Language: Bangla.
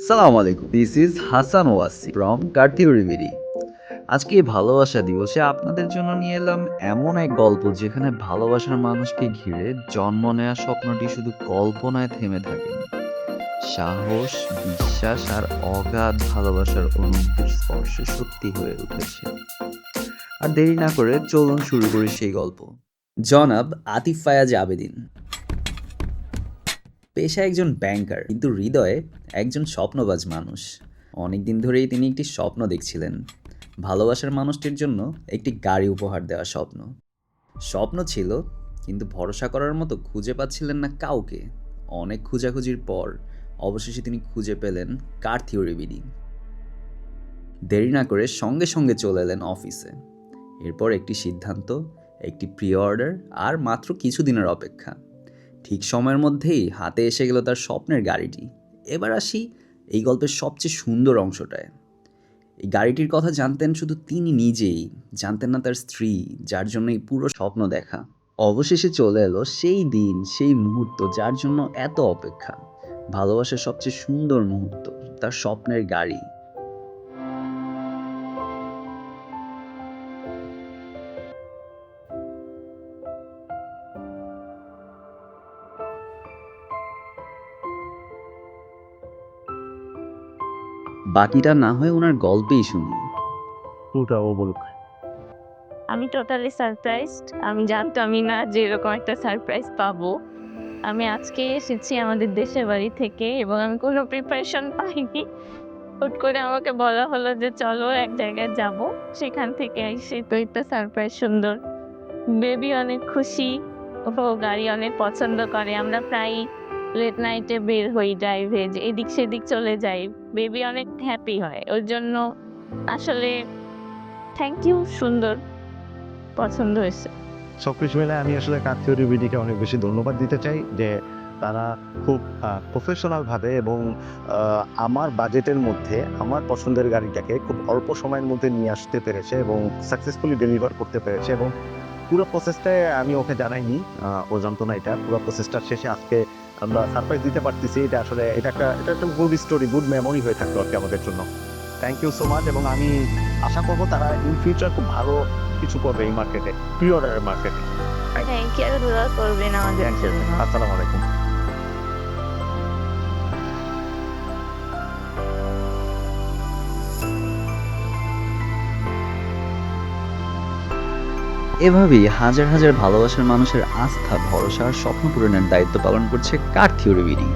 সালাম আলাইকুম, this is Hasan Wasi from কার্থিউরিবিডি। আজকে এই ভালোবাসা দিবসে আপনাদের জন্য নিয়ে এলাম এমন এক গল্প যেখানে ভালোবাসার মানুষকে ঘিরে জন্ম নেওয়া স্বপ্নটি শুধু কল্পনায় থেমে থাকেনি। সাহস, বিশ্বাস আর অগাধ ভালোবাসার অনুভূতির স্পর্শে সত্যি হয়ে উঠেছে। আর দেরি না করে চলুন শুরু করি সেই গল্প। জনাব আতিফ ফায়াজ আবেদিন পেশায় একজন ব্যাংকার, কিন্তু হৃদয়ে একজন স্বপ্নবাজ মানুষ। অনেকদিন ধরেই তিনি একটি স্বপ্ন দেখছিলেন, ভালোবাসার মানুষটির জন্য একটি গাড়ি উপহার দেওয়ার স্বপ্ন। স্বপ্ন ছিল, কিন্তু ভরসা করার মতো খুঁজে পাচ্ছিলেন না কাউকে। অনেক খোঁজাখুঁজির পর অবশেষে তিনি খুঁজে পেলেন কার থিওরি বিডি। দেরি না করে সঙ্গে সঙ্গে চলে এলেন অফিসে। এরপর একটি সিদ্ধান্ত, একটি প্রি অর্ডার আর মাত্র কিছুদিনের অপেক্ষা। ঠিক সময়ের মধ্যেই হাতে এসে গেল তার স্বপ্নের গাড়িটি। এবার আসি এই গল্পের সবচেয়ে সুন্দর অংশটায়। এই গাড়িটির কথা জানতেন শুধু তিনি নিজেই, জানতেন না তার স্ত্রী, যার জন্য এই পুরো স্বপ্ন দেখা। অবশেষে চলে এলো সেই দিন, সেই মুহূর্ত যার জন্য এত অপেক্ষা। ভালোবাসার সবচেয়ে সুন্দর মুহূর্ত, তার স্বপ্নের গাড়ি। বাকিটা না হয় ওনার গল্পেই শুনি। পুরোটা ও বলুক। আমি টোটালি সারপ্রাইজড। আমি জানতামই না যে এরকম একটা সারপ্রাইজ পাবো। আমি আজকে এসেছি আমাদের দেশের বাড়ি থেকে এবং আমি কোনো প্রিপারেশন পাইনি। হুট করে আমাকে বলা হলো যে চলো এক জায়গায় যাব। সেখান থেকে এসে তো একটা সারপ্রাইজ সুন্দর। বেবি অনেক খুশি। ও গাড়ি অনেক পছন্দ করে। আমরা প্রায়ই লেট নাইটে বের হই ড্রাইভে, যে এদিক সেদিক চলে যাই। বেবি অনেক হ্যাপি হয়। ওর জন্য আসলে থ্যাংক ইউ, সুন্দর পছন্দ হয়েছে। সবকিছু মিলে আমি আসলে কার্থিওরি বিডিকে অনেক বেশি ধন্যবাদ দিতে চাই যে তারা খুব প্রফেশনালভাবে এবং আমার বাজেটের মধ্যে আমার পছন্দের গাড়িটাকে খুব অল্প সময়ের মধ্যে নিয়ে আসতে পেরেছে এবং সাকসেসফুলি ডেলিভার করতে পেরেছে। এবং পুরো প্রসেসটায় আমি ওকে জানাইনি, ও জানতো না এটা। পুরো প্রসেসটার শেষে আজকে আমরা সারপ্রাইজ দিতে পারতেছি। এটা আসলে এটা একটা গুড স্টোরি, গুড মেমোরি হয়ে থাকলো আর কি আমাদের জন্য। Thank you so much. এবং আমি আশা করবো তারা ইন ফিউচার খুব ভালো কিছু করবে এই মার্কেটে, প্রি অর্ডারের মার্কেটে। থ্যাংক ইউ, দোয়া করবেন আমাদের জন্য। আসসালামু আলাইকুম। এভাবেই হাজার হাজার ভালোবাসার মানুষের আস্থা, ভরসা আর স্বপ্ন পূরণের দায়িত্ব পালন করছে কার থিওরি বিডি।